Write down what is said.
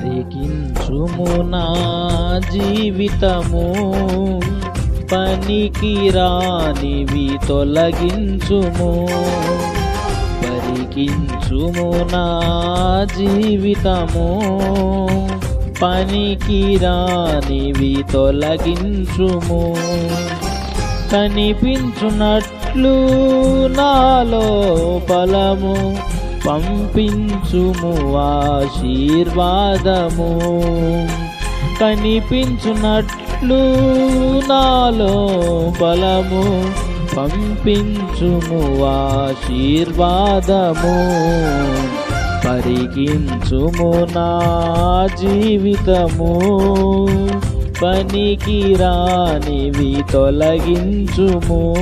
పరికించుము నా జీవితము, పనికి రానివి తొలగించుము. పరికించుము నా జీవితము, పనికి రానివి తొలగించుము. కనిపించునట్లు నాలో బలము, పంపించుము ఆశీర్వాదము. కనిపించునట్లు నాలో బలము, పంపించుము ఆశీర్వాదము. పరికించుము నా జీవితము, పనికి రానివి తొలగించుము.